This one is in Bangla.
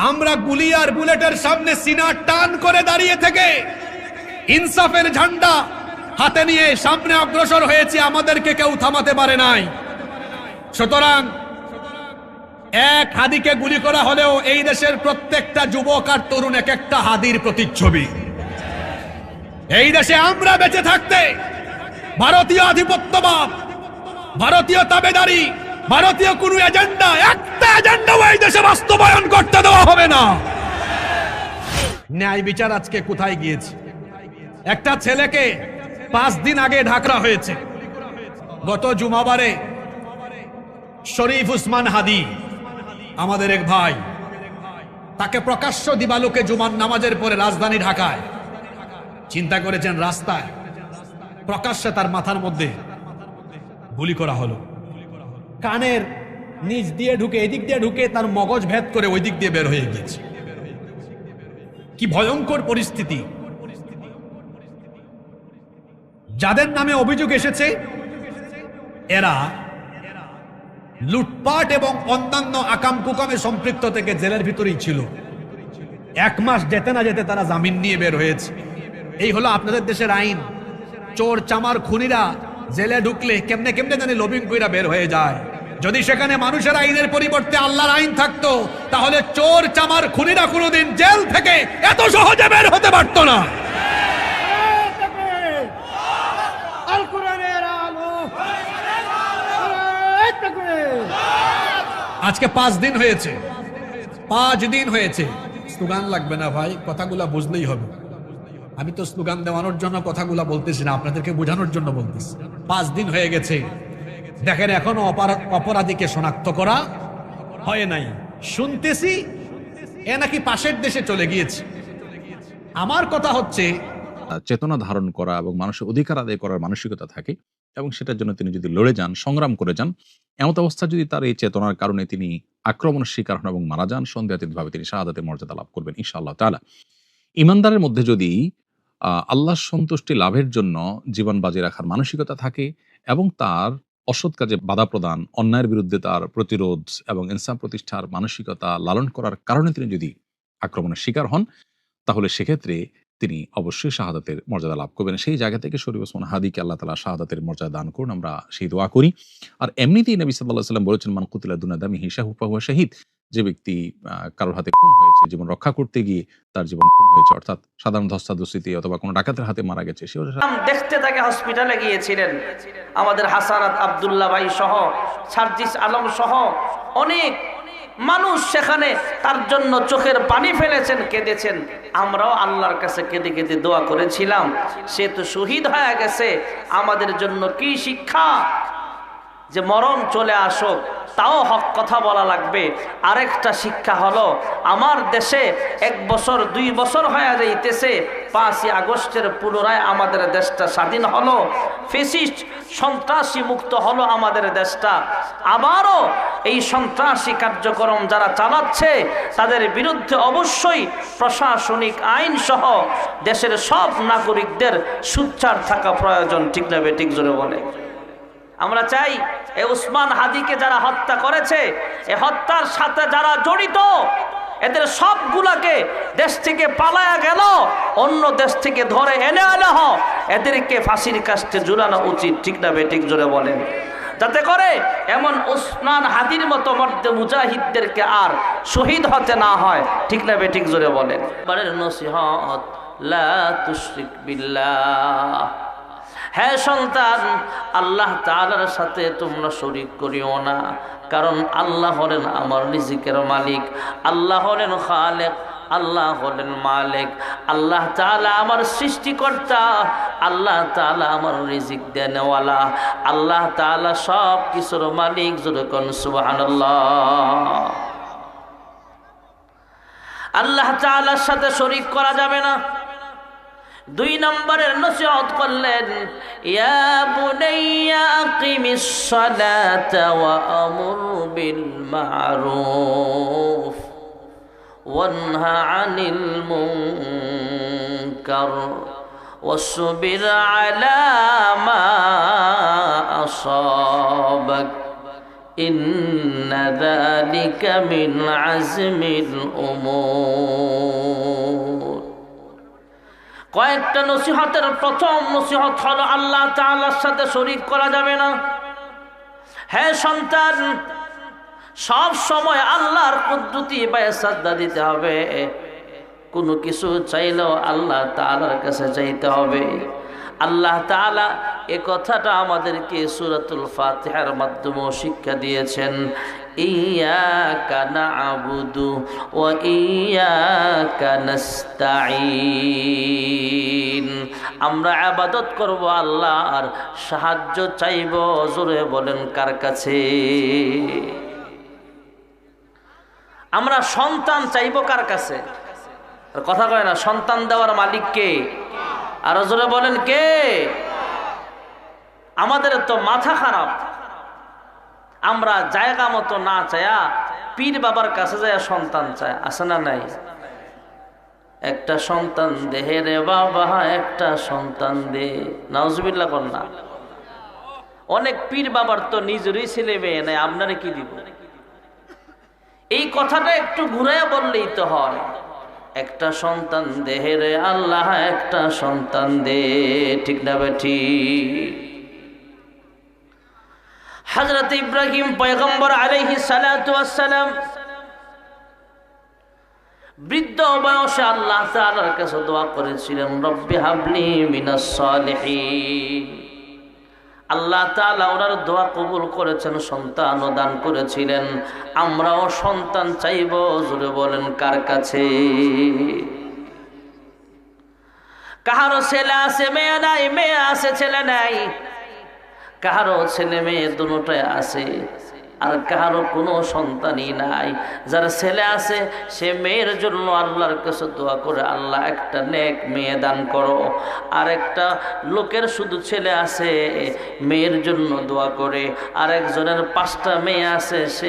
আমরা গুলি আর বুলেটের সামনে সিনা টান করে দাঁড়িয়ে থেকে ইনসাফের ঝান্ডা হাতে নিয়ে সামনে অগ্রসর হয়েছি, আমাদেরকে কেউ থামাতে পারে নাই। সুতরাং এক হাদিকে গুলি করা হলেও এই দেশের প্রত্যেকটা যুবক আর তরুণ এক একটা হাদির প্রতিচ্ছবি। এই দেশে আমরা বেঁচে থাকতে ভারতীয় আধিপত্যবাদ, ভারতীয় তাবেদারি, ভারতীয় কোন এজেন্ডা, একটা এজেন্ডাও এই দেশে বাস্তবায়ন করতে দেওয়া হবে না। ন্যায় বিচার আজকে কোথায় গিয়েছে? একটা ছেলেকে 5 দিন আগে ঢাকা হয়েছে। গত জুমাবারে শরীফ উসমান হাদি আমাদের এক ভাই, তাকে প্রকাশ্য দিবালোকে জুমার নামাজের পরে রাজধানী ঢাকায়, চিন্তা করেছেন, রাস্তায় প্রকাশ্যে তার মাথার মধ্যে গুলি করা হলো। কানের নিচ দিয়ে ঢুকে, এদিক দিয়ে ঢুকে তার মগজ ভেদ করে ওই দিক দিয়ে বের হয়ে গিয়েছে। কি ভয়ঙ্কর পরিস্থিতি! যাদের নামে অভিযোগ এসেছে এরা লুটপাট এবং অন্যান্য আকাম কুকামে সম্পৃক্ত থেকে জেলের ভিতরেই ছিল। 1 মাস যেতে না যেতে তারা জামিন নিয়ে বের হয়েছে। এই হলো আপনাদের দেশের আইন। চোর চামার খুনিরা জেলে ঢুকলে কেমনে কেমনে জানি লবিং কইরা বের হয়ে যায়। যদি সেখানে মানুষের আইনের পরিবর্তে আল্লাহর আইন থাকতো, তাহলে চোর চামার খুনিরা কোনোদিন জেল থেকে এত সহজে বের হতে পারত না। আজকে 5 দিন হয়েছে, 5 দিন হয়েছে। স্লোগান লাগবে না ভাই, কথাগুলা বুঝলেই হবে। আমি তো স্লোগান দেওয়ানোর জন্য কথাগুলা বলতেছি না, আপনাদেরকে বোঝানোর জন্য বলতেছি। 5 দিন হয়ে গেছে, দেখেন এখনো অপরাধীকে শনাক্ত করা হয় নাই। শুনতেছি এ নাকি পাশের দেশে চলে গিয়েছে। আমার কথা হচ্ছে, চেতনা ধারণ করা এবং মানুষের অধিকার আদায় করার মানসিকতা থাকে এবং সেটার জন্য তিনি যদি লড়ে যান, সংগ্রাম করে যান, এমত অবস্থা যদি তার এই চেতনার কারণে তিনি আক্রমণের শিকার হন এবং মারা যান, সন্দেহাতীতভাবে তিনি শাহাদাতের মর্যাদা লাভ করবেন ইনশাআল্লাহ তাআলা। ইমানদারের মধ্যে যদি আল্লাহর সন্তুষ্টি লাভের জন্য জীবন বাজি রাখার মানসিকতা থাকে এবং তার অসৎ কাজে বাধা প্রদান, অন্যায়ের বিরুদ্ধে তার প্রতিরোধ এবং ইনসাফ প্রতিষ্ঠার মানসিকতা লালন করার কারণে তিনি যদি আক্রমণের শিকার হন, তাহলে সেক্ষেত্রে তিনি অবশ্যই শাহাদাতের মর্যাদা লাভ করবেন। সেই জায়গা থেকে শরীফ ওসমান হাদিকে আল্লাহ তাআলা শাহাদাতের মর্যাদা দান করুন, আমরা সেই দোয়া করি। আর এমনিতেই নবী সাল্লাল্লাহু আলাইহি ওয়াসাল্লাম বলেছেন, মান কুতিলা দুনা দামিহি ফাহুয়া শাহীদ। যে ব্যক্তি কারোর হাতে খুন হয়েছে, জীবন রক্ষা করতে গিয়ে তার জীবন খুন হয়েছে, অর্থাৎ সাধারণ ধস্তাধস্তিতে অথবা কোনো ডাকাতের হাতে মারা গেছে, সে দেখতে তাকে হসপিটালে গিয়েছিলেন। আমাদের হাসানাত আব্দুল্লাহ ভাই সহ, সার্জিস আলম সহ অনেক মানুষ সেখানে তার জন্য চোখের পানি ফেলেছেন, কেঁদেছেন। আমরাও আল্লাহর কাছে কেঁদে কেঁদে দোয়া করেছিলাম, সে তো শহীদ হয়ে গেছে, আমাদের জন্য কি শিক্ষা যে মরণ চলে আসুক তাও হক কথা বলা লাগবে। আরেকটা শিক্ষা হলো, আমার দেশে 1 বছর 2 বছর হয়ে যাইতেছে, 5ই আগস্টের পুনরায় আমাদের দেশটা স্বাধীন হলো, ফ্যাসিস্ট সন্ত্রাসী মুক্ত হলো আমাদের দেশটা। আবারও এই সন্ত্রাসী কার্যক্রম যারা চালাচ্ছে তাদের বিরুদ্ধে অবশ্যই প্রশাসনিক আইন সহ দেশের সব নাগরিকদের সোচ্চার থাকা প্রয়োজন। ঠিক না বেঠিক জোরে বলে? আমরা চাই এই উসমান হাদিকে যারা হত্যা করেছে, এই হত্যার সাথে যারা জড়িত, এদের সবগুলাকে দেশ থেকে পালায়া গেল, অন্য দেশ থেকে ধরে এনে আনা হোক, এদেরকে ফাঁসির কাস্টে ঝুলানো উচিত। ঠিক না বেঠিক জোরে বলেন? যাতে করে এমন উসমান হাদির মতো মর্দে মুজাহিদদেরকে আর শহীদ হতে না হয়। ঠিক না বেঠিক জোরে বলেন? বারের নসিহত, লা তুশরিক বিল্লাহ। হ্যাঁ সন্তান, আল্লাহ তাআলার সাথে তোমরা শরীক করিও না, কারণ আল্লাহ হলেন আমার রিজিকের মালিক, আল্লাহ হলেন খালেক, আল্লাহ হলেন মালিক, আল্লাহ তাআলা আমার সৃষ্টিকর্তা, আল্লাহ তাআলা আমার রিজিক দেনওয়ালা, আল্লাহ তাআলা সব কিছুর মালিক। জোরে কোন সুবহানাল্লাহ। আল্লাহ তাআলার সাথে শরীক করা যাবে না। 2 নম্বরের নসিহত করলেন, ইয়া বুনাইয়া আকিমিস সালাতা ওয়া আমুর বিল মা'রুফ ওয়ানহা আনিল মুনকার ওয়াসবির আলা মা আসাবাক ইন্না যালিকা মিন আজমিল উমুর। কয়েকটা নসিহতের প্রথম নসিহত হলো আল্লাহ তাআলার সাথে শরীক করা যাবে না। হে সন্তান, সব সময় আল্লাহর কুদরতি পায়ে সাজদা দিতে হবে। কোনো কিছু চাইলেও আল্লাহ তাআলার কাছে চাইতে হবে। আল্লাহ তাআলা এ কথাটা আমাদেরকে সূরাতুল ফাতিহার মাধ্যমে শিক্ষা দিয়েছেন। ইয়্যাকা না'বুদু ওয়া ইয়্যাকা নাস্তাঈন। আমরা ইবাদত করব আল্লাহর, সাহায্য চাইব জোরে বলেন কার কাছে? আমরা সন্তান চাইব কার কাছে? কথা কয় না, সন্তান দেওয়ার মালিক কে? আর জোরে বলেন কে? আমাদের তো মাথা খারাপ, আমরা জায়গা মতো না চায়া পীর বাবার কাছে যায় সন্তান চায়। আছে না নাই? একটা সন্তান দে রে বাবা, একটা সন্তান দে। নাউজুবিল্লাহ কর না। অনেক পীর বাবার তো নিজেরই ছেলে মেয়ে নাই, আপনারে কি দিব? এই কথাটা একটু ঘুরাইয়া বললেই তো হয়। একটা সন্তান দে রে আল্লাহ, একটা সন্তান দে। ঠিক না বেঠিক? হযরত ইব্রাহিম পয়গম্বর আলাইহিস সালাতু ওয়াস সালাম বৃদ্ধ বয়সে আল্লাহ তাআলার কাছে দোয়া করেছিলেন, রব্বি হাবলি মিনাস সালিহিন। আল্লাহ তাআলা ওনার দোয়া কবুল করেছেন, সন্তানও দান করেছিলেন। আমরাও সন্তান চাইব, জোরে বলেন কার কাছে? কাহারো ছেলে আছে মেয়ে নাই, মেয়ে আছে ছেলে নাই। কাহারো ছেলে মেয়ে দুটোই আছে, আর কাহারো কোনো সন্তানই নাই। যার ছেলে আছে সে মেয়ের জন্য আল্লাহর কাছে দোয়া করে, আল্লাহ একটা নেক মেয়ে দান করো। আর একটা লোকের শুধু ছেলে আছে, মেয়ের জন্য দোয়া করে। আর একজনের 5টা মেয়ে আছে, সে